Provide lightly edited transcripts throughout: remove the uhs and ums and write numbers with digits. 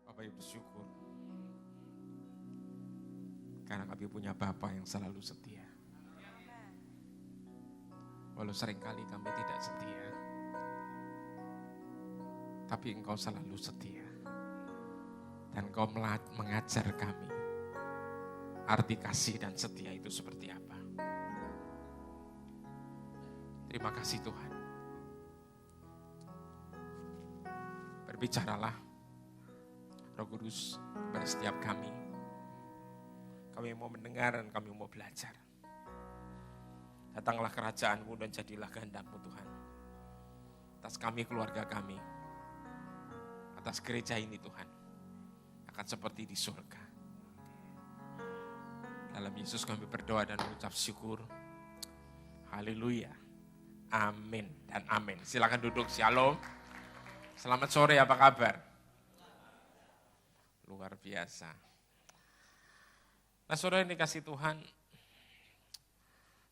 Bapak Ibu bersyukur karena kami punya Bapa yang selalu setia. Walau seringkali kami tidak setia, tapi Engkau selalu setia. Dan Engkau mengajar kami arti kasih dan setia itu seperti apa. Terima kasih Tuhan. Berbicaralah Roh Kudus pada setiap kami. Kami mau mendengar dan kami mau belajar. Datanglah kerajaan-Mu dan jadilah kehendak-Mu Tuhan. Atas kami, keluarga kami. Atas gereja ini Tuhan. Akan seperti di surga. Dalam Yesus kami berdoa dan mengucap syukur. Haleluya. Amin dan amin. Silakan duduk. Shalom. Selamat sore, apa kabar? Luar biasa. Nah, saudara yang dikasih Tuhan,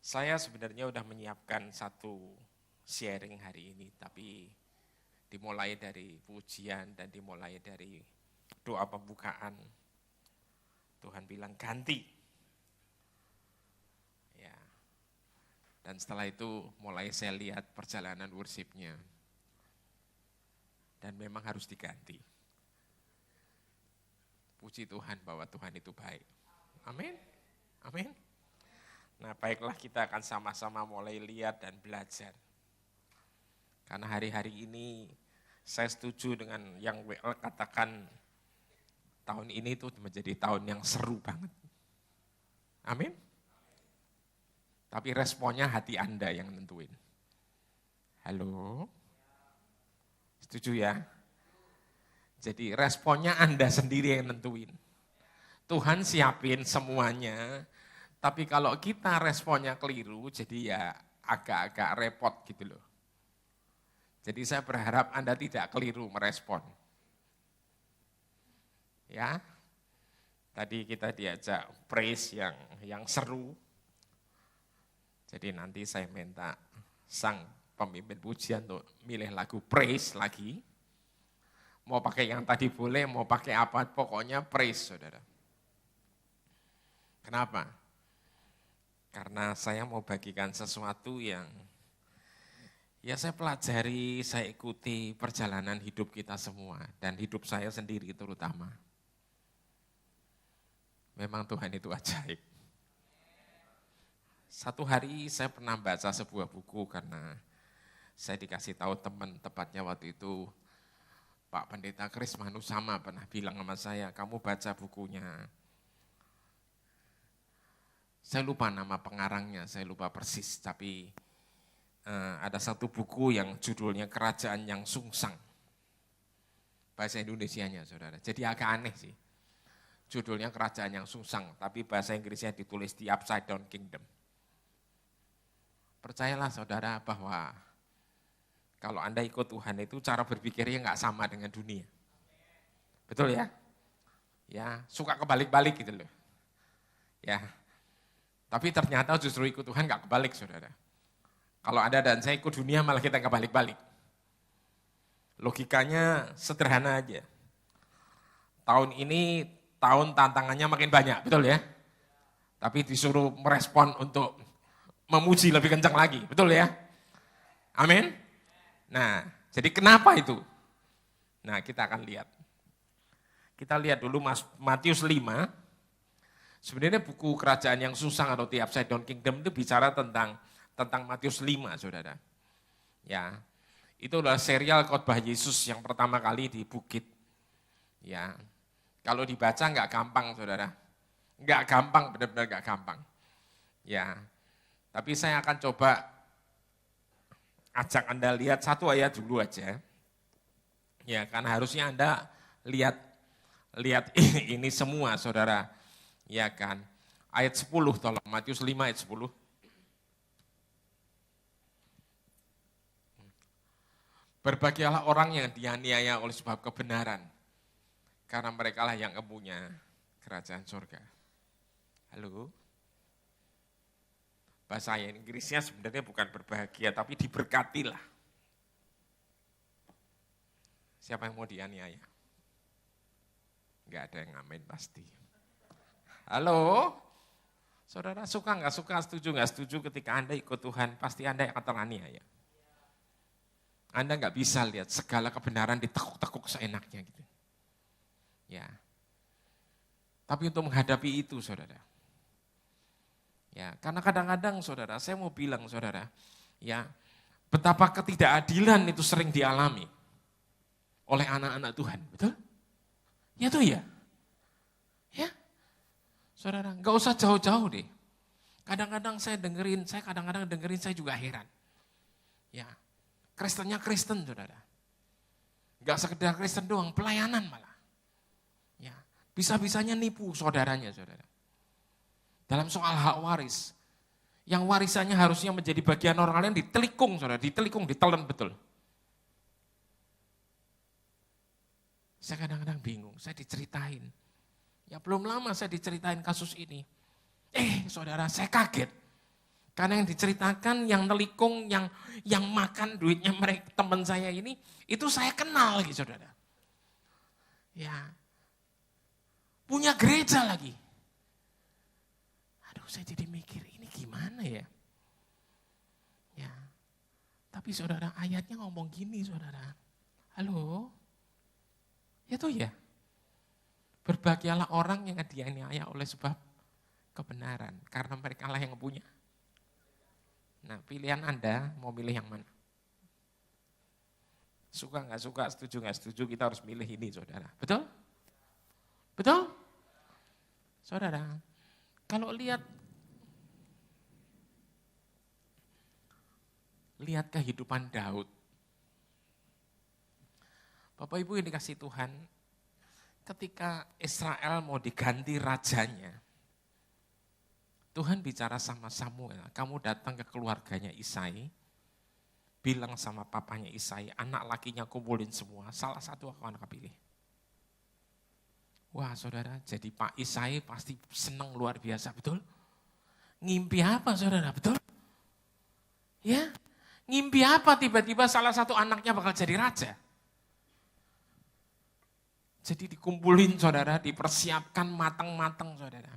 saya sebenarnya udah menyiapkan satu sharing hari ini, tapi dimulai dari pujian dan dimulai dari doa pembukaan. Tuhan bilang ganti. Ya. Dan setelah itu mulai saya lihat perjalanan worship-nya. Dan memang harus diganti. Puji Tuhan bahwa Tuhan itu baik. Amin. Amin. Nah, baiklah kita akan sama-sama mulai lihat dan belajar. Karena hari-hari ini saya setuju dengan yang WL katakan tahun ini itu menjadi tahun yang seru banget. Amin. Tapi responnya hati Anda yang nentuin. Halo? Setuju ya? Jadi responnya Anda sendiri yang nentuin. Tuhan siapin semuanya, tapi kalau kita responnya keliru, jadi ya agak-agak repot gitu loh. Jadi saya berharap Anda tidak keliru merespon. Ya, tadi kita diajak praise yang seru. Jadi nanti saya minta sang pemimpin pujian untuk milih lagu praise lagi. Mau pakai yang tadi boleh, mau pakai apa, pokoknya praise saudara. Kenapa? Karena saya mau bagikan sesuatu yang ya saya pelajari, saya ikuti perjalanan hidup kita semua dan hidup saya sendiri terutama. Memang Tuhan itu ajaib. Satu hari saya pernah baca sebuah buku karena saya dikasih tahu teman, tepatnya waktu itu Pak Pendeta Kris Manusama pernah bilang sama saya, kamu baca bukunya. Saya lupa nama pengarangnya, saya lupa persis, tapi ada satu buku yang judulnya Kerajaan yang Sungsang. Bahasa Indonesianya, saudara. Jadi agak aneh sih. Judulnya Kerajaan yang Sungsang, tapi bahasa Inggrisnya ditulis The Upside Down Kingdom. Percayalah saudara bahwa kalau Anda ikut Tuhan itu cara berpikirnya nggak sama dengan dunia. Betul ya? Ya, suka kebalik-balik gitu loh. Ya. Tapi ternyata justru ikut Tuhan gak kebalik saudara. Kalau Anda dan saya ikut dunia malah kita kebalik-balik. Logikanya sederhana aja. Tahun ini tahun tantangannya makin banyak, betul ya? Tapi disuruh merespon untuk memuji lebih kencang lagi, betul ya? Amin? Nah, jadi kenapa itu? Nah, kita akan lihat. Kita lihat dulu Matius 5. Sebenarnya buku Kerajaan yang Sungsang atau The Upside Down Kingdom itu bicara tentang Matius 5, saudara. Ya, itu adalah serial khotbah Yesus yang pertama kali di bukit. Ya, kalau dibaca nggak gampang, saudara. Nggak gampang, benar-benar nggak gampang. Ya, tapi saya akan coba ajak Anda lihat satu ayat dulu aja. Ya, karena harusnya Anda lihat ini semua, saudara. Ya kan, ayat 10 tolong, Matius 5 ayat 10. Berbahagialah orang yang dianiaya oleh sebab kebenaran, karena merekalah yang empunya kerajaan surga. Halo? Bahasa Inggrisnya sebenarnya bukan berbahagia, tapi diberkatilah. Siapa yang mau dianiaya? Enggak ada yang ngamen pasti. Halo? Saudara suka nggak suka, setuju nggak setuju ketika Anda ikut Tuhan, pasti Anda akan teraniaya. Anda nggak bisa lihat segala kebenaran ditekuk-tekuk seenaknya gitu. Ya. Tapi untuk menghadapi itu, saudara. Ya, karena kadang-kadang, saudara, saya mau bilang, saudara, ya, betapa ketidakadilan itu sering dialami oleh anak-anak Tuhan, betul? Ya tuh ya. Ya. Saudara, nggak usah jauh-jauh deh. Kadang-kadang saya dengerin, saya juga heran. Ya. Kristennya Kristen, saudara. Nggak sekedar Kristen doang, pelayanan malah. Ya. Bisa-bisanya nipu saudaranya, saudara. Dalam soal hak waris, yang warisannya harusnya menjadi bagian orang lain ditelikung, saudara, ditelan betul. Saya kadang-kadang bingung, saya diceritain. Ya belum lama saya diceritain kasus ini. Saudara, saya kaget. Karena yang diceritakan, yang nelikung, yang makan duitnya mereka, teman saya ini, itu saya kenal lagi, saudara. Ya, punya gereja lagi. Aduh, saya jadi mikir, ini gimana ya? Ya, tapi saudara, ayatnya ngomong gini, saudara. Halo? Ya tuh ya. Berbahagialah orang yang dianiaya oleh sebab kebenaran, karena mereka lah yang punya. Nah, pilihan Anda mau milih yang mana? Suka nggak suka, setuju nggak setuju, kita harus milih ini, saudara. Betul? Betul? Saudara, kalau lihat kehidupan Daud. Bapak Ibu yang dikasih Tuhan, ketika Israel mau diganti rajanya, Tuhan bicara sama Samuel, kamu datang ke keluarganya Isai, bilang sama papanya Isai, anak lakinya kumpulin semua, salah satu akan aku pilih. Wah saudara, jadi Pak Isai pasti senang luar biasa, betul? Ngimpi apa saudara, betul? Ya, ngimpi apa tiba-tiba salah satu anaknya bakal jadi raja? Jadi dikumpulin saudara, dipersiapkan matang-matang saudara.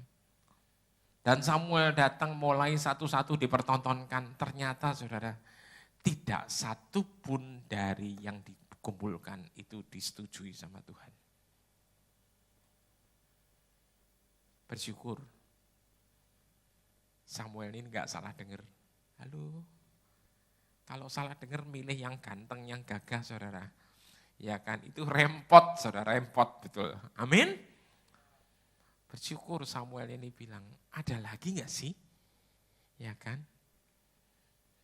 Dan Samuel datang mulai satu-satu dipertontonkan. Ternyata saudara, tidak satu pun dari yang dikumpulkan itu disetujui sama Tuhan. Bersyukur. Samuel ini gak salah dengar. Halo, kalau salah dengar milih yang ganteng, yang gagah saudara. Ya kan, itu rempot saudara, rempot betul. Amin. Bersyukur Samuel ini bilang, ada lagi gak sih? Ya kan.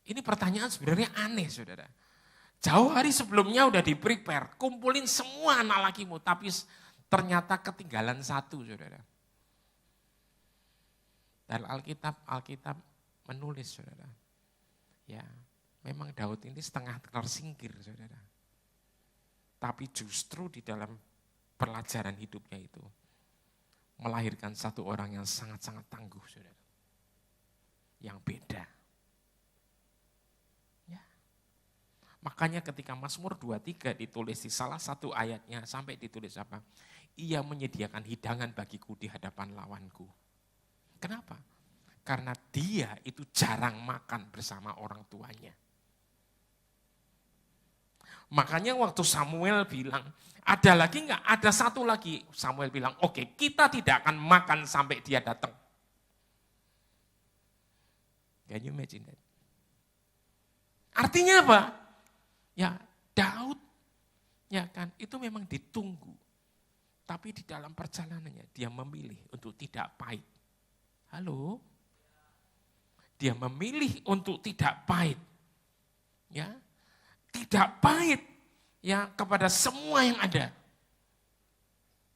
Ini pertanyaan sebenarnya aneh saudara. Jauh hari sebelumnya udah di-prepare, kumpulin semua anak lakimu, tapi ternyata ketinggalan satu saudara. Dan Alkitab menulis saudara. Ya, memang Daud ini setengah tersingkir saudara. Tapi justru di dalam pelajaran hidupnya itu melahirkan satu orang yang sangat-sangat tangguh, saudara. Yang beda. Ya. Makanya ketika Mazmur 23 ditulis di salah satu ayatnya sampai ditulis apa? Ia menyediakan hidangan bagiku di hadapan lawanku. Kenapa? Karena dia itu jarang makan bersama orang tuanya. Makanya waktu Samuel bilang, ada lagi enggak? Ada satu lagi. Samuel bilang, oke, kita tidak akan makan sampai dia datang. Can you imagine that? Artinya apa? Ya, Daud, ya kan, itu memang ditunggu. Tapi di dalam perjalanannya, dia memilih untuk tidak pahit. Halo? Dia memilih untuk tidak pahit. Ya, tidak pahit ya kepada semua yang ada.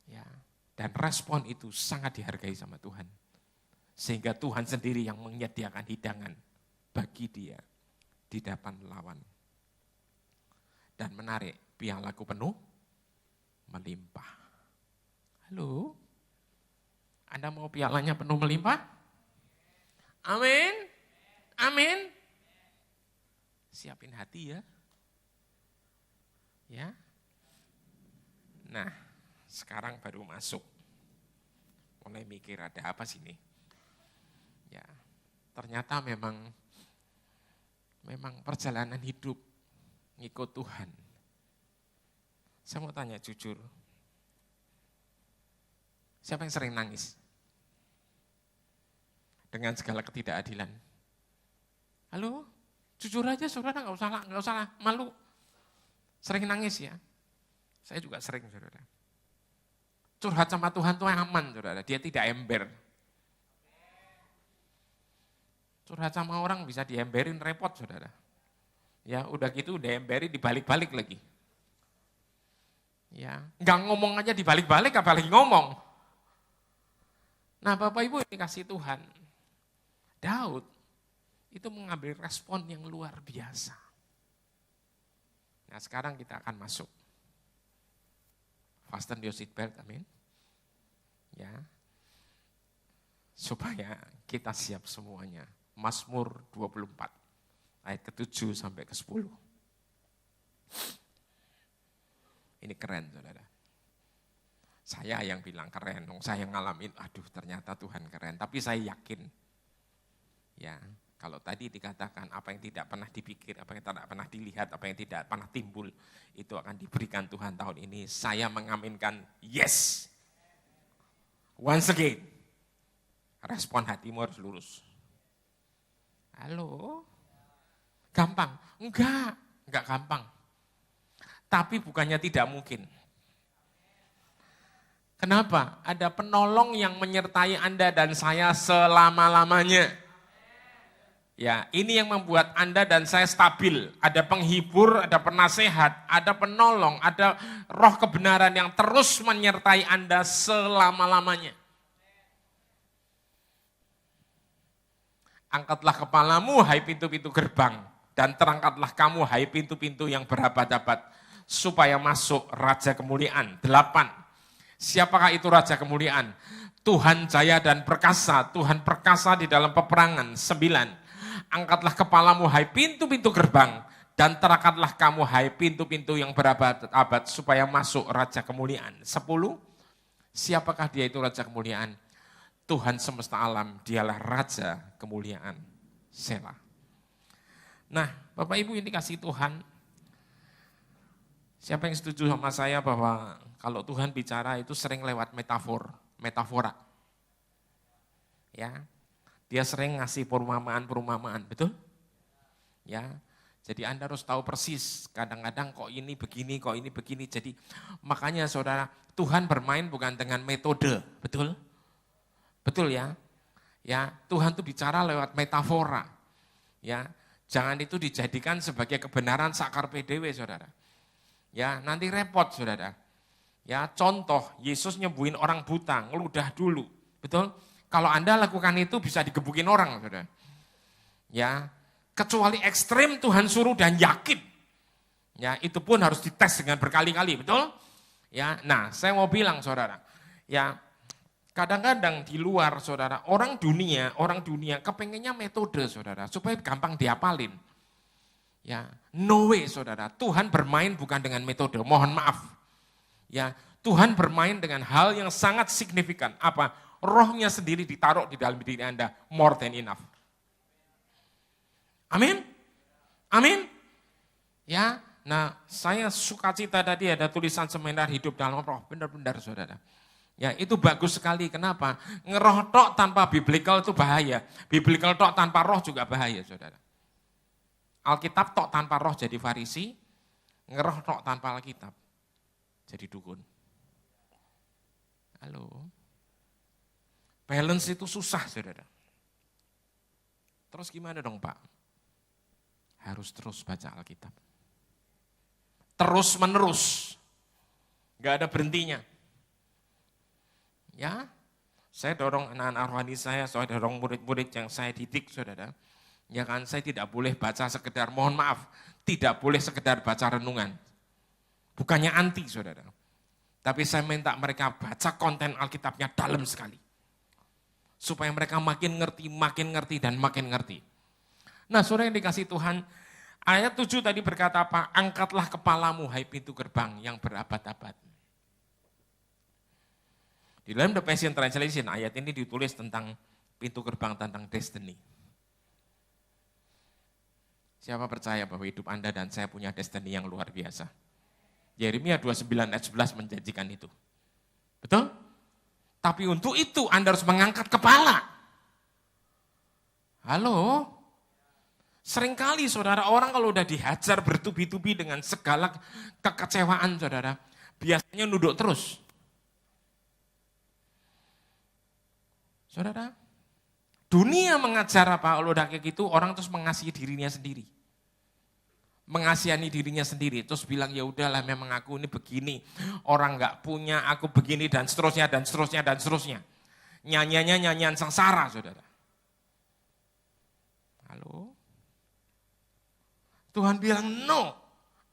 Ya, dan respon itu sangat dihargai sama Tuhan. Sehingga Tuhan sendiri yang menyediakan hidangan bagi dia di depan lawan. Dan menarik, pialaku penuh melimpah. Halo? Anda mau pialanya penuh melimpah? Amin. Amin. Siapin hati ya. Ya. sekarang baru masuk. Mulai mikir ada apa sih ini? Ya, ternyata memang perjalanan hidup ngikut Tuhan. Saya mau tanya jujur, siapa yang sering nangis? Dengan segala ketidakadilan. Halo, jujur aja saudara, nggak usah malu. Sering nangis ya? Saya juga sering saudara. Curhat sama Tuhan tuh aman, saudara. Dia tidak ember. Curhat sama orang bisa diemberin repot, saudara. Ya, udah gitu udah emberin dibalik-balik lagi. Ya, nggak ngomong aja dibalik-balik, apalagi ngomong. Nah, Bapak Ibu ini kasih Tuhan. Daud itu mengambil respon yang luar biasa. Nah, sekarang kita akan masuk. Fasten your seatbelt, amin. Ya, supaya kita siap semuanya. Mazmur 24, ayat ke-7 sampai ke-10. Ini keren, saudara. Saya yang bilang keren, saya ngalamin, aduh ternyata Tuhan keren. Tapi saya yakin, ya kalau tadi dikatakan apa yang tidak pernah dipikir, apa yang tidak pernah dilihat, apa yang tidak pernah timbul, itu akan diberikan Tuhan tahun ini. Saya mengaminkan yes. Once again, respon hatimu harus lurus. Halo? Gampang? Enggak gampang. Tapi bukannya tidak mungkin. Kenapa? Ada penolong yang menyertai Anda dan saya selama-lamanya. Ya, ini yang membuat Anda dan saya stabil. Ada penghibur, ada penasehat, ada penolong, ada roh kebenaran yang terus menyertai Anda selama-lamanya. Angkatlah kepalamu, hai pintu-pintu gerbang, dan terangkatlah kamu, hai pintu-pintu yang berabad-abad, supaya masuk Raja Kemuliaan. 8. Siapakah itu Raja Kemuliaan? Tuhan jaya dan perkasa, Tuhan perkasa di dalam peperangan. 9. Angkatlah kepalamu, hai pintu-pintu gerbang, dan terangkatlah kamu, hai pintu-pintu yang berabad-abad, supaya masuk Raja Kemuliaan. 10. Siapakah dia itu Raja Kemuliaan? Tuhan semesta alam, dialah Raja Kemuliaan. Selah. Nah, Bapak Ibu ini kasih Tuhan. Siapa yang setuju sama saya bahwa kalau Tuhan bicara itu sering lewat metafora. Ya, dia sering ngasih perumpamaan, betul? Ya, jadi Anda harus tahu persis, kadang-kadang kok ini begini. Jadi makanya saudara, Tuhan bermain bukan dengan metode, betul? Betul ya? Ya, Tuhan tuh bicara lewat metafora. Ya, jangan itu dijadikan sebagai kebenaran sakar PDW, saudara. Ya, nanti repot, saudara. Ya, contoh, Yesus nyembuhin orang buta, ngeludah dulu, betul? Kalau Anda lakukan itu bisa digebukin orang, saudara. Ya, kecuali ekstrim Tuhan suruh dan yakin. Ya, itu pun harus dites dengan berkali-kali, betul? Ya, nah, saya mau bilang, saudara. Ya, kadang-kadang di luar, saudara, orang dunia kepengennya metode, saudara, supaya gampang diapalin. Ya, no way, saudara. Tuhan bermain bukan dengan metode. Mohon maaf. Ya, Tuhan bermain dengan hal yang sangat signifikan. Apa? Rohnya sendiri ditaruh di dalam diri Anda, more than enough. Amin? Amin? Ya, nah saya sukacita tadi ada tulisan seminar hidup dalam roh, benar-benar saudara. Ya, itu bagus sekali. Kenapa? Ngeroh tok tanpa biblical itu bahaya. Biblical tok tanpa roh juga bahaya, saudara. Alkitab tok tanpa roh jadi Farisi, ngeroh tok tanpa Alkitab jadi dukun. Halo. Balance itu susah, saudara. Terus gimana dong, Pak? Harus terus baca Alkitab. Terus menerus. Gak ada berhentinya. Ya, saya dorong anak-anak rohani saya dorong murid-murid yang saya didik, saudara. Ya kan, saya tidak boleh baca sekedar, mohon maaf, tidak boleh sekedar baca renungan. Bukannya anti, saudara. Tapi saya minta mereka baca konten Alkitabnya dalam sekali. Supaya mereka makin ngerti, dan makin ngerti. Nah, saudara yang dikasih Tuhan, ayat 7 tadi berkata apa? Angkatlah kepalamu, hai pintu gerbang yang berabad-abad. Di dalam The Passion Translation, ayat ini ditulis tentang pintu gerbang tentang destiny. Siapa percaya bahwa hidup Anda dan saya punya destiny yang luar biasa? Yeremia 29 ayat 11 menjanjikan itu. Betul? Tapi untuk itu Anda harus mengangkat kepala. Halo? Seringkali saudara, orang kalau udah dihajar bertubi-tubi dengan segala kekecewaan saudara, biasanya nunduk terus. Saudara, dunia mengajar apa? Kalau udah kayak gitu, orang terus mengasihi dirinya sendiri. Mengasihani dirinya sendiri, terus bilang ya udahlah memang aku ini begini, orang nggak punya, aku begini dan seterusnya dan seterusnya dan seterusnya. Nyanyiannya nyanyian sengsara, saudara. Halo? Tuhan bilang no,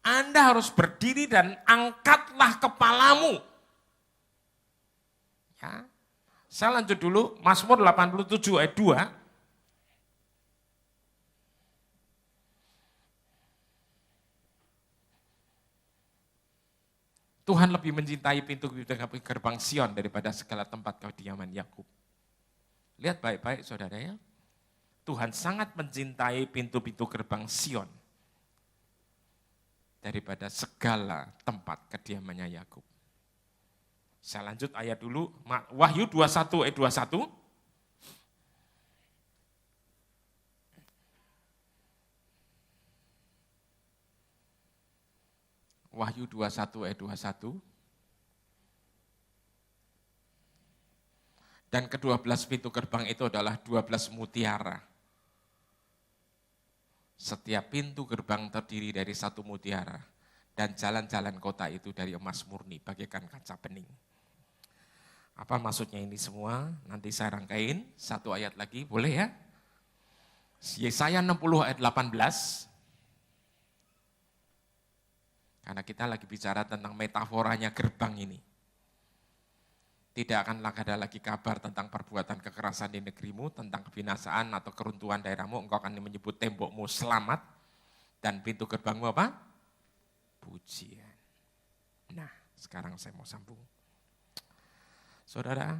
Anda harus berdiri dan angkatlah kepalamu. Ya. Saya lanjut dulu, Mazmur 87 ayat 2. Tuhan lebih mencintai pintu gerbang Sion daripada segala tempat kediaman Yakub. Lihat baik-baik saudara ya. Tuhan sangat mencintai pintu-pintu gerbang Sion daripada segala tempat kediamannya Yakub. Saya lanjut ayat dulu, Wahyu 21 ayat 21. Wahyu 21 ayat 21. Dan ke-12 pintu gerbang itu adalah 12 mutiara. Setiap pintu gerbang terdiri dari satu mutiara. Dan jalan-jalan kota itu dari emas murni, bagaikan kaca bening. Apa maksudnya ini semua? Nanti saya rangkain, satu ayat lagi, boleh ya? Yesaya 60 ayat 18. Karena kita lagi bicara tentang metaforanya gerbang ini. Tidak akan ada lagi kabar tentang perbuatan kekerasan di negerimu, tentang kebinasaan atau keruntuhan daerahmu, engkau akan menyebut tembokmu selamat, dan pintu gerbangmu apa? Pujian. Nah, sekarang saya mau sambung. Saudara,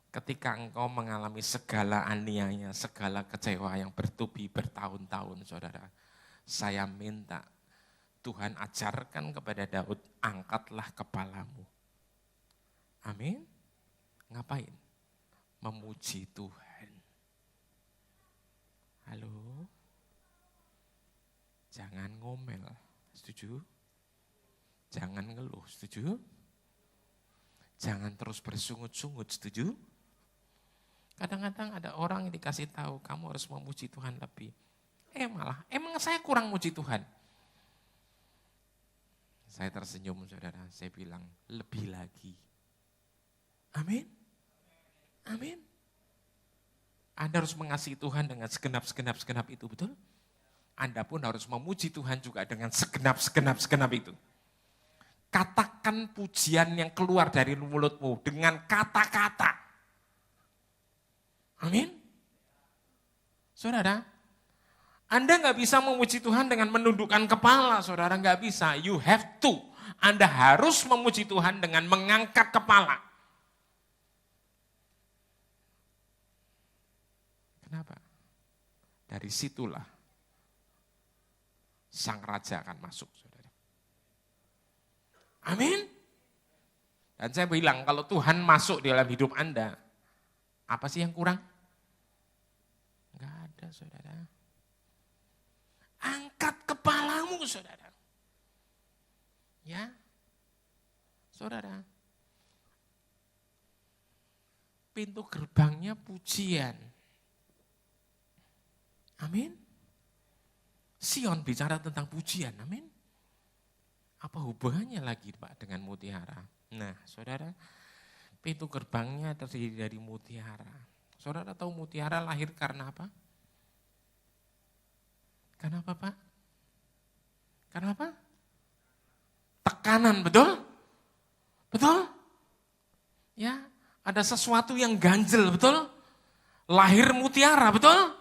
ketika engkau mengalami segala aniaya, segala kecewa yang bertubi bertahun-tahun, saudara, saya minta Tuhan ajarkan kepada Daud, angkatlah kepalamu. Amin. Ngapain? Memuji Tuhan. Halo? Jangan ngomel, setuju? Jangan ngeluh, setuju? Jangan terus bersungut-sungut, setuju? Kadang-kadang ada orang yang dikasih tahu, kamu harus memuji Tuhan lebih. Malah, emang saya kurang muji Tuhan? Saya tersenyum saudara, saya bilang lebih lagi. Amin. Amin. Anda harus mengasihi Tuhan dengan segenap itu, betul? Anda pun harus memuji Tuhan juga dengan segenap itu. Katakan pujian yang keluar dari mulutmu dengan kata-kata. Amin. Saudara, Anda nggak bisa memuji Tuhan dengan menundukkan kepala, saudara, nggak bisa. You have to. Anda harus memuji Tuhan dengan mengangkat kepala. Kenapa? Dari situlah sang raja akan masuk, saudara. Amin. Dan saya bilang, kalau Tuhan masuk di dalam hidup Anda, apa sih yang kurang? Nggak ada, saudara. Angkat kepalamu, saudara. Ya, saudara. Pintu gerbangnya pujian. Amin. Sion bicara tentang pujian, amin. Apa hubungannya lagi Pak dengan mutiara? Nah, saudara, pintu gerbangnya terdiri dari mutiara. Saudara tahu mutiara lahir karena apa? Karena apa, Pak? Karena apa? Tekanan, betul? Betul? Ya, ada sesuatu yang ganjel, betul? Lahir mutiara, betul?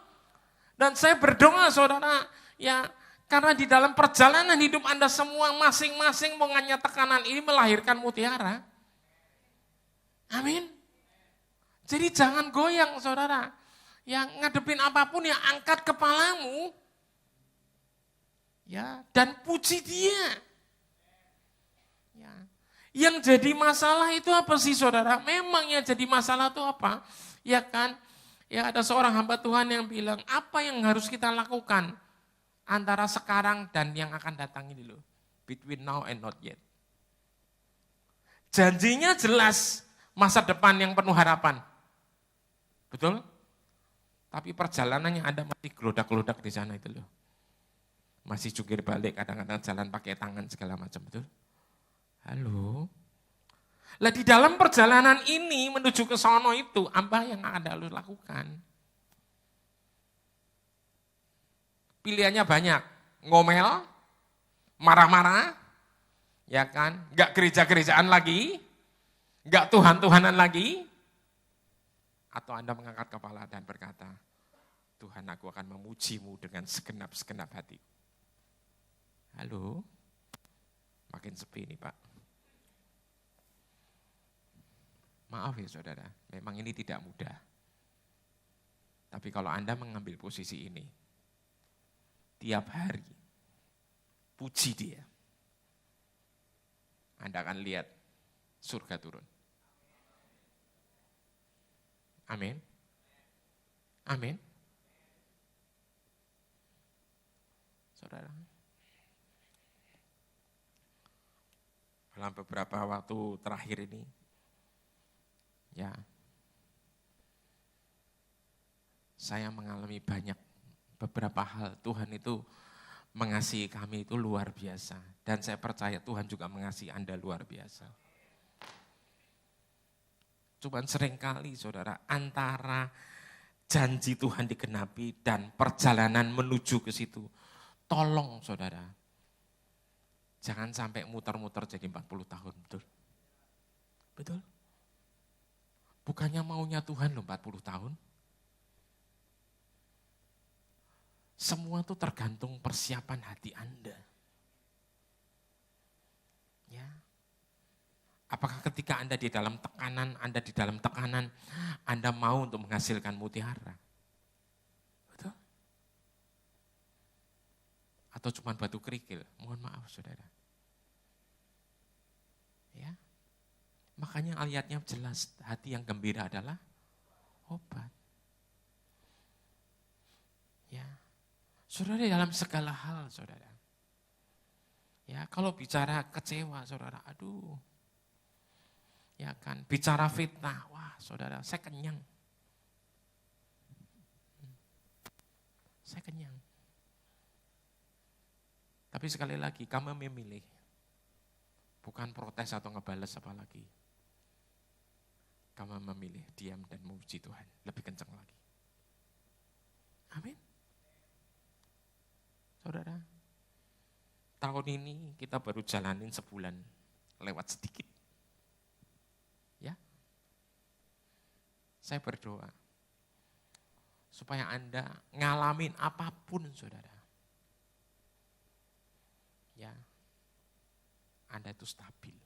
Dan saya berdoa, saudara, ya, karena di dalam perjalanan hidup Anda semua masing-masing mengenai tekanan ini melahirkan mutiara. Amin. Jadi jangan goyang saudara. Yang ngadepin apapun ya angkat kepalamu. Ya, dan puji dia. Ya. Yang jadi masalah itu apa sih saudara? Memang yang jadi masalah itu apa? Ya kan? Ya ada seorang hamba Tuhan yang bilang, apa yang harus kita lakukan antara sekarang dan yang akan datang ini loh. Between now and not yet. Janjinya jelas masa depan yang penuh harapan. Betul? Tapi perjalanannya Anda masih gelodak-gelodak di sana itu loh. Masih jungkir balik, kadang-kadang jalan pakai tangan segala macam, betul? Halo? Lah di dalam perjalanan ini menuju ke sono itu, apa yang Anda harus lakukan? Pilihannya banyak, ngomel, marah-marah, ya kan? Enggak gereja-gerejaan lagi, enggak Tuhan-Tuhanan lagi, atau Anda mengangkat kepala dan berkata, Tuhan aku akan memujimu dengan segenap-segenap hati. Halo? Makin sepi nih Pak. Maaf ya saudara, memang ini tidak mudah. Tapi kalau Anda mengambil posisi ini, tiap hari, puji dia. Anda akan lihat surga turun. Amin. Amin. Saudara. Dalam beberapa waktu terakhir ini, ya, saya mengalami banyak beberapa hal. Tuhan itu mengasihi kami itu luar biasa. Dan saya percaya Tuhan juga mengasihi Anda luar biasa. Cuman seringkali saudara, antara janji Tuhan digenapi dan perjalanan menuju ke situ. Tolong saudara, jangan sampai muter-muter jadi 40 tahun, betul? Betul? Bukannya maunya Tuhan loh 40 tahun. Semua itu tergantung persiapan hati Anda. Ya. Apakah ketika Anda di dalam tekanan, Anda mau untuk menghasilkan mutiara? Betul? Atau cuma batu kerikil? Mohon maaf saudara. Ya. Makanya ayatnya jelas, hati yang gembira adalah obat. Ya. Saudara dalam segala hal saudara. Ya, kalau bicara kecewa saudara, aduh. Ya kan, bicara fitnah, wah saudara, saya kenyang. Saya kenyang. Tapi sekali lagi, kamu memilih. Bukan protes atau ngebales apalagi. Kamu memilih diam dan memuji Tuhan, lebih kencang lagi. Amin. Saudara, tahun ini kita baru jalanin sebulan, lewat sedikit. Ya, saya berdoa supaya Anda ngalamin apapun saudara. Ya, Anda itu stabil.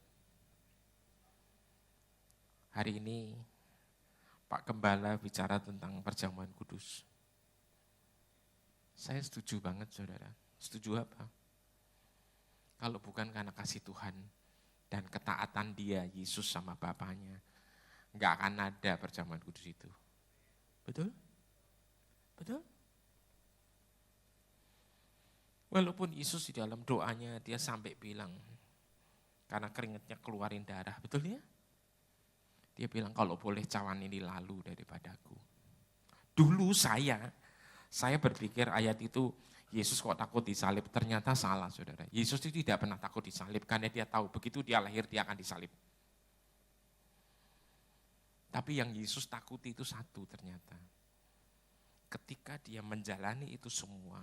Hari ini Pak Gembala bicara tentang perjamuan kudus. Saya setuju banget saudara. Setuju apa? Kalau bukan karena kasih Tuhan dan ketaatan dia, Yesus sama Bapaknya, enggak akan ada perjamuan kudus itu. Betul? Betul? Walaupun Yesus di dalam doanya dia sampai bilang, karena keringatnya keluarin darah, betul ya? Dia bilang kalau boleh cawan ini lalu daripadaku. Dulu saya berpikir ayat itu, Yesus kok takut disalib, ternyata salah saudara. Yesus itu tidak pernah takut disalib, karena dia tahu begitu dia lahir dia akan disalib. Tapi yang Yesus takuti itu satu ternyata. Ketika dia menjalani itu semua,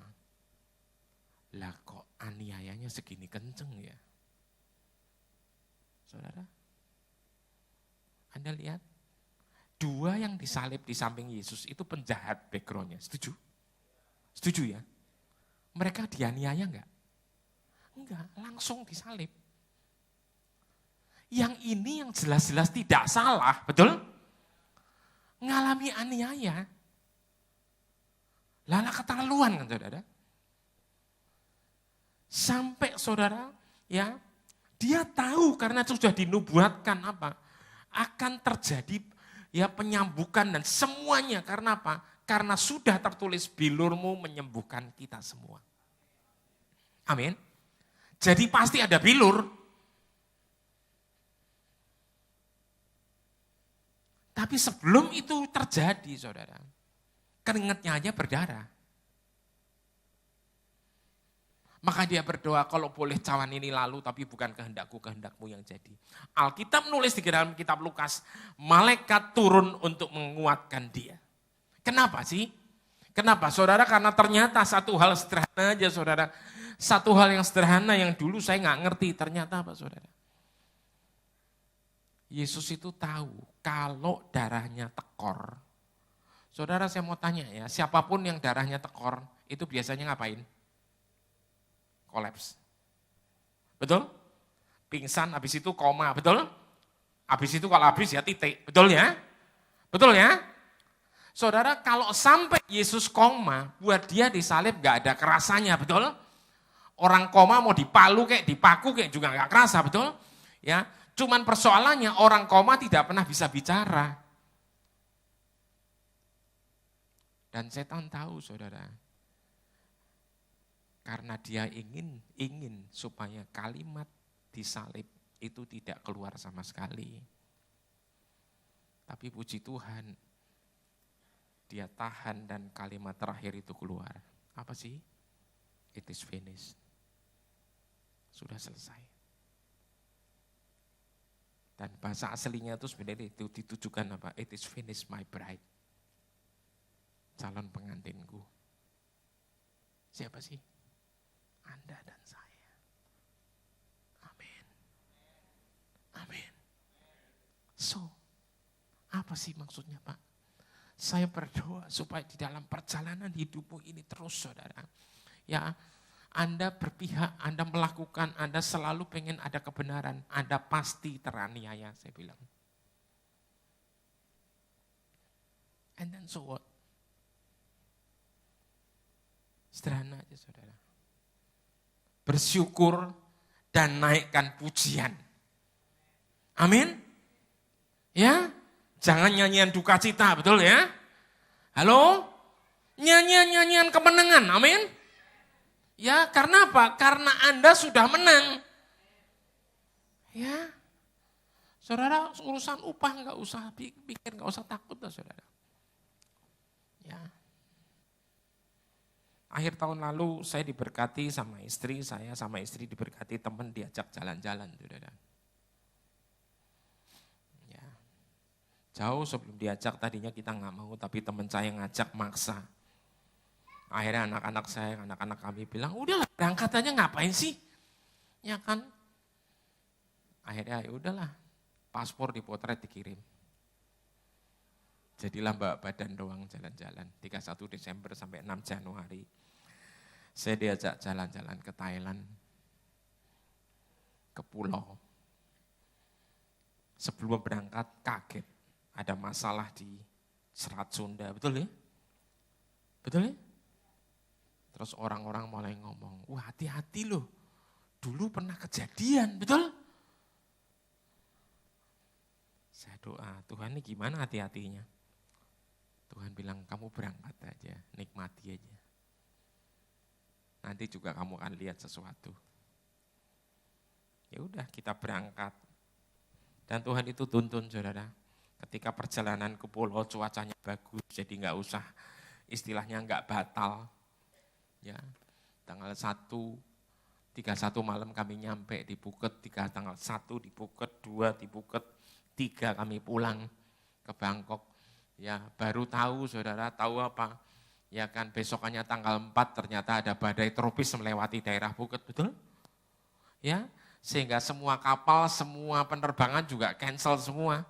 lah kok aniayanya segini kenceng ya. Saudara, Anda lihat, dua yang disalib di samping Yesus itu penjahat backgroundnya, setuju? Setuju ya? Mereka dianiaya enggak? Enggak, langsung disalib. Yang ini yang jelas-jelas tidak salah, betul? Ngalami aniaya. Lala keterlaluan kan saudara. Sampai saudara ya, dia tahu karena sudah dinubuatkan apa? Akan terjadi ya penyambukan dan semuanya karena apa? Karena sudah tertulis bilurmu menyembuhkan kita semua. Amin. Jadi pasti ada bilur. Tapi sebelum itu terjadi saudara, keringatnya aja berdarah. Maka dia berdoa, kalau boleh cawan ini lalu, tapi bukan kehendakku, kehendakmu yang jadi. Alkitab menulis di dalam kitab Lukas, malaikat turun untuk menguatkan dia. Kenapa sih? Kenapa saudara? Karena ternyata satu hal sederhana aja saudara. Satu hal yang sederhana yang dulu saya nggak ngerti, ternyata apa saudara? Yesus itu tahu kalau darahnya tekor. Saudara saya mau tanya ya, siapapun yang darahnya tekor, itu biasanya ngapain? Kolaps. Betul? Pingsan, habis itu koma, betul? Habis itu kalau habis ya titik, betul ya? Betul ya? Saudara, kalau sampai Yesus koma, buat dia disalib gak ada kerasanya, betul? Orang koma mau dipalu kayak dipaku kayak juga gak kerasa, betul? Ya, cuman persoalannya orang koma tidak pernah bisa bicara. Dan setan tahu, saudara. Karena dia ingin supaya kalimat disalib itu tidak keluar sama sekali. Tapi puji Tuhan, dia tahan dan kalimat terakhir itu keluar. Apa sih? It is finished. Sudah selesai. Dan bahasa aslinya itu sebenarnya itu ditujukan apa? It is finished my bride. Calon pengantinku. Siapa sih? Anda dan saya. Amin. Amin. So, apa sih maksudnya Pak? Saya berdoa supaya di dalam perjalanan hidupmu ini terus saudara. Ya, Anda berpihak, Anda melakukan, Anda selalu pengen ada kebenaran. Anda pasti teraniaya, saya bilang. And then so what? Sederhana aja saudara. Bersyukur dan naikkan pujian. Amin. Ya, jangan nyanyian duka cita, betul ya? Halo? Nyanyian-nyanyian kemenangan, amin. Ya, karena apa? Karena Anda sudah menang. Ya, saudara urusan upah nggak usah pikir, nggak usah takut lah saudara. Ya. Akhir tahun lalu saya diberkati sama istri, saya sama istri diberkati teman diajak jalan-jalan, saudara. Ya. Jauh sebelum diajak tadinya kita nggak mau, tapi teman saya ngajak maksa. Akhirnya anak-anak saya, anak-anak kami bilang, udahlah berangkat aja ngapain sih? Ya kan? Akhirnya ya udahlah, paspor dipotret dikirim. Jadilah bawa badan doang jalan-jalan, 31 Desember sampai 6 Januari. Saya diajak jalan-jalan ke Thailand, ke pulau. Sebelum berangkat kaget, ada masalah di Selat Sunda, betul ya? Betul ya? Terus orang-orang mulai ngomong, wah hati-hati loh, dulu pernah kejadian, betul? Saya doa, Tuhan ini gimana hati-hatinya? Tuhan bilang, kamu berangkat aja, nikmati aja. Nanti juga kamu akan lihat sesuatu. Ya udah, kita berangkat. Dan Tuhan itu tuntun, saudara. Ketika perjalanan ke pulau cuacanya bagus, jadi nggak usah, istilahnya nggak batal. Ya, tanggal 1, 31 malam kami nyampe di Phuket, tanggal 1 di Phuket, 2 di Phuket, 3 kami pulang ke Bangkok. Ya, baru tahu saudara, tahu apa? Ya kan besokannya tanggal 4 ternyata ada badai tropis melewati daerah Phuket, betul? Ya, sehingga semua kapal, semua penerbangan juga cancel semua.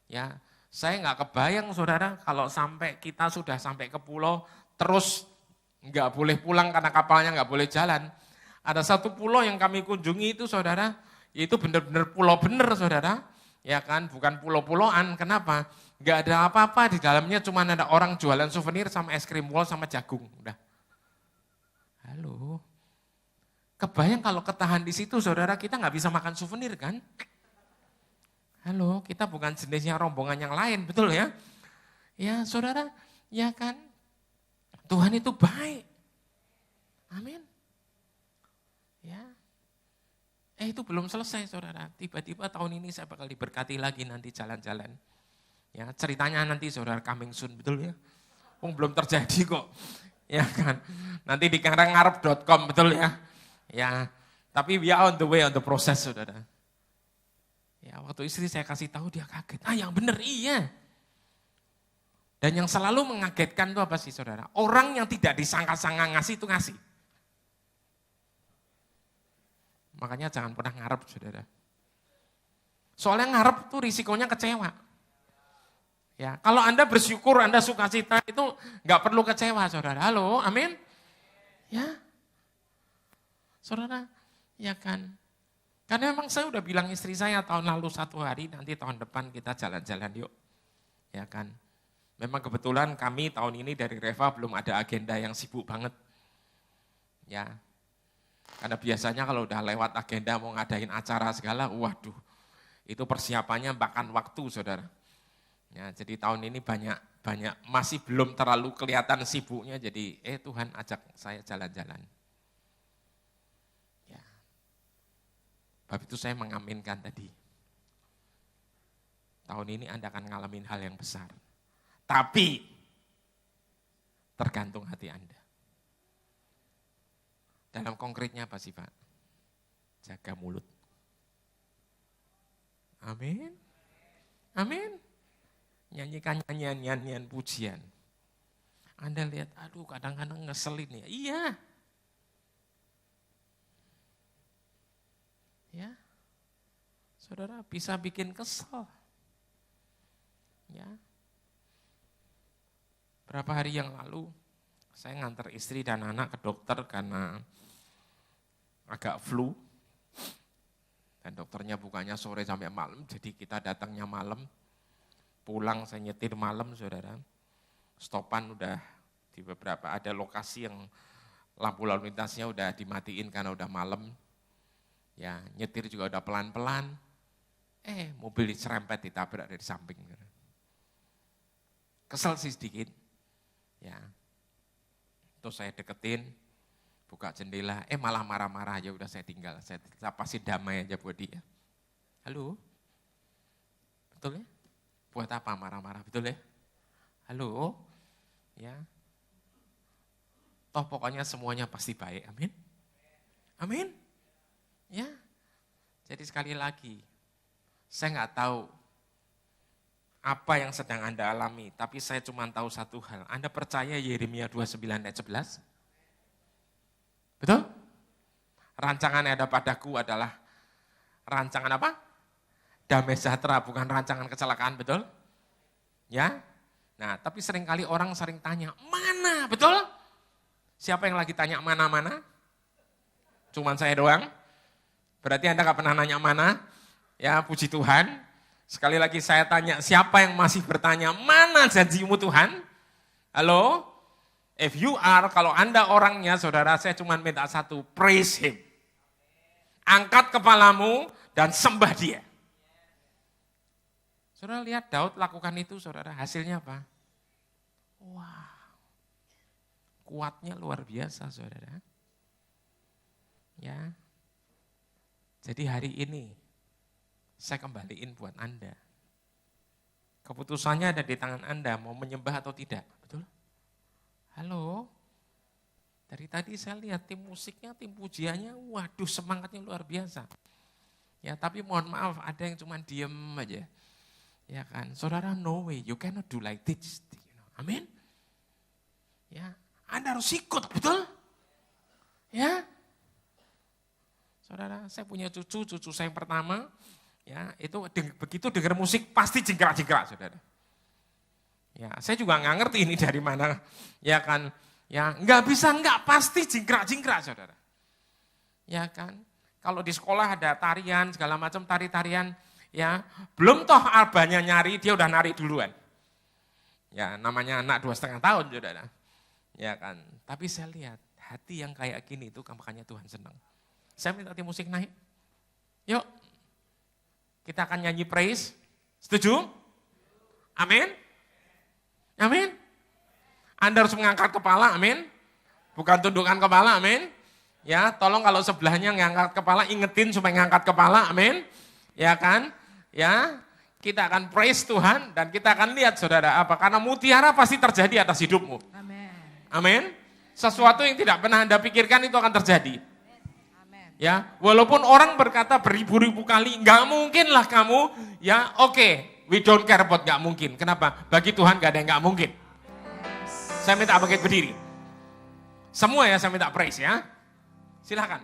Ya, saya nggak kebayang saudara kalau sampai kita sudah sampai ke pulau terus nggak boleh pulang karena kapalnya nggak boleh jalan. Ada satu pulau yang kami kunjungi itu saudara, itu benar-benar pulau bener saudara, ya kan, bukan pulau-pulauan. Kenapa? Nggak ada apa-apa di dalamnya, cuma ada orang jualan souvenir sama es krim wall sama jagung, udah. Halo, kebayang kalau ketahan di situ saudara, kita nggak bisa makan souvenir kan? Halo, kita bukan jenisnya rombongan yang lain, betul ya? Ya saudara, ya kan? Tuhan itu baik. Amin. Ya. Itu belum selesai saudara. Tiba-tiba tahun ini saya bakal diberkati lagi nanti jalan-jalan. Ya, ceritanya nanti saudara coming soon, betul ya? Belum terjadi kok. Ya kan. Nanti di karangarep.com, betul ya? Ya. Tapi we are on the way, on the process saudara. Ya, waktu istri saya kasih tahu dia kaget. Yang benar iya. Dan yang selalu mengagetkan itu apa sih saudara? Orang yang tidak disangka-sangka ngasih itu ngasih. Makanya jangan pernah ngarep saudara. Soalnya ngarep tuh risikonya kecewa. Ya, kalau Anda bersyukur, Anda sukacita itu nggak perlu kecewa saudara. Halo, amin? Ya, saudara, ya kan? Karena memang saya udah bilang istri saya tahun lalu satu hari, nanti tahun depan kita jalan-jalan yuk. Ya kan? Memang kebetulan kami tahun ini dari Reva belum ada agenda yang sibuk banget. Ya, karena biasanya kalau udah lewat agenda mau ngadain acara segala, waduh, itu persiapannya makan waktu saudara. Ya, jadi tahun ini banyak masih belum terlalu kelihatan sibuknya, jadi Tuhan ajak saya jalan-jalan. Sebab itu saya mengaminkan tadi. Tahun ini Anda akan ngalamin hal yang besar. Tapi tergantung hati Anda. Dalam konkretnya apa sih Pak? Jaga mulut. Amin. Amin. Nyanyikan nyanyian pujian. Anda lihat, aduh kadang-kadang ngeselin ya. Iya. Ya, saudara bisa bikin kesel. Ya, berapa hari yang lalu saya nganter istri dan anak ke dokter karena agak flu. Dan dokternya bukanya sore sampai malam, jadi kita datangnya malam. Pulang saya nyetir malam saudara. Stopan udah di beberapa, ada lokasi yang lampu lalu lintasnya udah dimatiin karena udah malam. Ya, nyetir juga udah pelan-pelan. Mobil diserempet, ditabrak dari samping. Kesel sih sedikit. Ya. Terus saya deketin, buka jendela, malah marah-marah aja, udah saya tinggal. Saya pasti damai aja buat dia. Halo? Betul ya? Buat apa marah-marah, betul ya? Halo? Ya. Toh pokoknya semuanya pasti baik, amin? Amin? Ya, jadi sekali lagi, saya nggak tahu apa yang sedang Anda alami, tapi saya cuma tahu satu hal. Anda percaya Yeremia 29 ayat 11? Betul? Rancangan yang ada padaku adalah rancangan apa? Damai sejahtera, bukan rancangan kecelakaan, betul? Ya, nah tapi seringkali orang sering tanya, mana, betul? Siapa yang lagi tanya mana-mana? Cuman saya doang? Berarti Anda nggak pernah nanya mana? Ya puji Tuhan. Sekali lagi saya tanya, siapa yang masih bertanya, mana janjimu Tuhan? Halo? If you are, kalau Anda orangnya, saudara, saya cuma minta satu, praise Him. Angkat kepalamu dan sembah Dia. Saudara lihat Daud lakukan itu, saudara, hasilnya apa? Wah, kuatnya luar biasa, saudara. Ya. Jadi hari ini saya kembaliin buat Anda. Keputusannya ada di tangan Anda, mau menyembah atau tidak, betul? Halo? Dari tadi saya lihat tim musiknya, tim pujiannya, waduh semangatnya luar biasa. Ya, tapi mohon maaf ada yang cuma diem aja. Ya kan, saudara, no way, you cannot do like this. Amin? Ya, Anda harus ikut, betul? Ya. Saudara, saya punya cucu saya yang pertama, ya itu begitu dengar musik pasti jingkrak-jingkrak, saudara. Ya, saya juga nggak ngerti ini dari mana, ya kan, ya nggak bisa nggak pasti jingkrak-jingkrak, saudara. Ya kan, Kalau di sekolah ada tarian, segala macam tari-tarian, ya belum toh abahnya nyari, dia udah nari duluan. Ya namanya anak 2,5 tahun, saudara. Ya kan, tapi saya lihat hati yang kayak gini itu makanya Tuhan senang. Saya minta tim musik naik. Yuk, kita akan nyanyi praise. Setuju? Amin? Amin? Anda harus mengangkat kepala, amin? Bukan tundukkan kepala, amin? Ya, tolong kalau sebelahnya ngangkat kepala, ingetin supaya ngangkat kepala, amin? Ya kan? Ya, kita akan praise Tuhan dan kita akan lihat saudara apa, karena mutiara pasti terjadi atas hidupmu. Amin. Amin? Sesuatu yang tidak pernah Anda pikirkan itu akan terjadi. Amin. Ya, walaupun orang berkata beribu-ribu kali, nggak mungkin lah kamu, ya oke, we don't care about nggak mungkin. Kenapa? Bagi Tuhan nggak ada yang nggak mungkin. Saya minta bangkit berdiri. Semua ya saya minta praise ya. Silakan.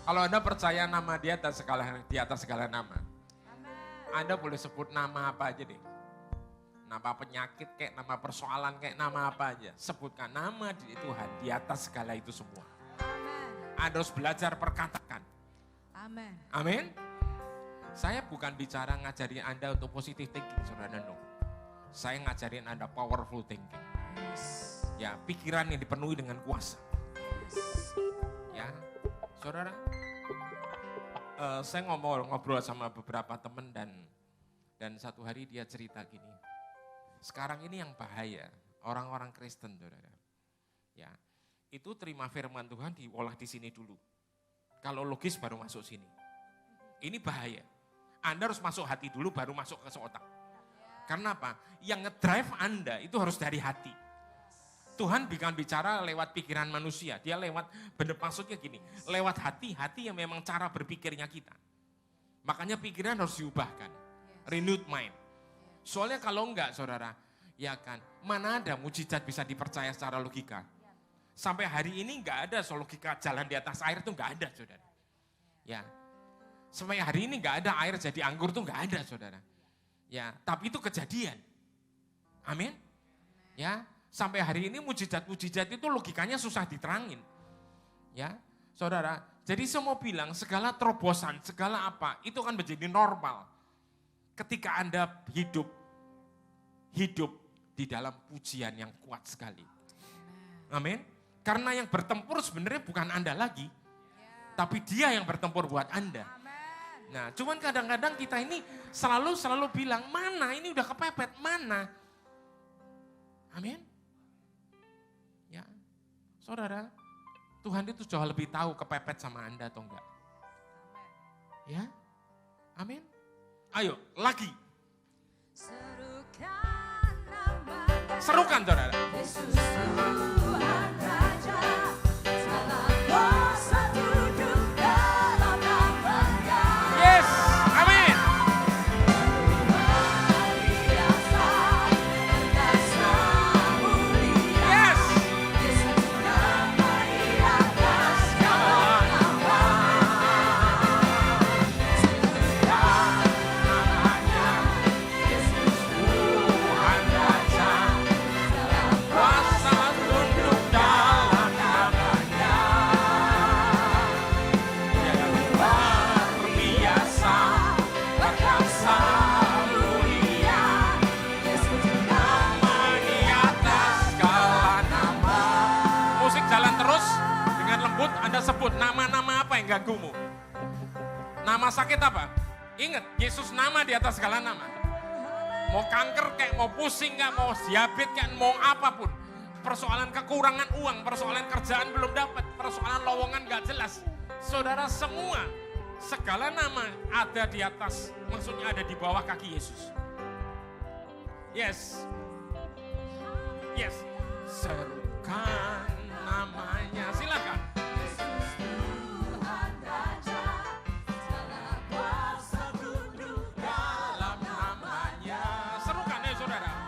Kalau Anda percaya nama dia di atas segala nama. Anda boleh sebut nama apa aja deh. Nama penyakit kayak nama persoalan kayak nama apa aja. Sebutkan nama di Tuhan di atas segala itu semua. Anda harus belajar perkatakan. Amin. Amin. Saya bukan bicara ngajarin Anda untuk positive thinking, saudara. No. Saya ngajarin Anda powerful thinking. Ya, pikiran yang dipenuhi dengan kuasa. Ya, saudara. Saya ngobrol sama beberapa teman dan satu hari dia cerita gini. Sekarang ini yang bahaya, orang-orang Kristen, saudara. Ya, itu terima firman Tuhan diolah di sini dulu. Kalau logis baru masuk sini. Ini bahaya. Anda harus masuk hati dulu baru masuk ke otak. Karena apa? Yang ngedrive Anda itu harus dari hati. Tuhan bukan bicara lewat pikiran manusia, dia lewat, maksudnya gini, lewat hati yang memang cara berpikirnya kita. Makanya pikiran harus diubahkan, renewed mind. Soalnya kalau enggak saudara, ya kan, mana ada mujizat bisa dipercaya secara logika. Sampai hari ini enggak ada logika jalan di atas air itu enggak ada saudara. Ya, sampai hari ini enggak ada air jadi anggur itu enggak ada saudara. Ya, tapi itu kejadian. Amin. Ya. Sampai hari ini mujizat-mujizat itu logikanya susah diterangin. Ya, saudara. Jadi saya mau bilang segala terobosan, segala apa, itu kan menjadi normal. Ketika Anda hidup di dalam pujian yang kuat sekali. Amin. Karena yang bertempur sebenarnya bukan Anda lagi, tapi Dia yang bertempur buat Anda. Amen. Nah, cuman kadang-kadang kita ini selalu bilang, mana ini udah kepepet, mana? Amin. Ya, saudara, Tuhan itu jauh lebih tahu kepepet sama Anda atau enggak. Ya, amin. Ayo, lagi. Serukan, saudara. Yesus Tuhan Raja, segala kuasa duduk dalam nama-Nya. Yes, amin. Luar biasa, perkasa mulia. Yes. Yesus nama di atas segala nama. Serukan namanya, Yesus Tuhan Raja, segala Kuasa tunduk dalam nama-Nya. Dia yang luar biasa, perkasa mulia. Yesus Nama di atas segala nama. Musik jalan terus, dengan lembut Anda sebut nama-nama apa yang ganggumu. Nama sakit apa? Ingat, Yesus nama di atas segala nama. Mau kanker kayak, mau pusing kayak, mau diabetes kayak, mau apapun. Persoalan kekurangan uang, persoalan kerjaan belum dapat, persoalan lowongan gak jelas. Saudara semua, segala nama ada di atas, maksudnya ada di bawah kaki Yesus. Yes. Yes. Serukan namanya, silakan. Tuhan Raja, segala kuasa duduk Dalam namanya. Serukan ya saudara.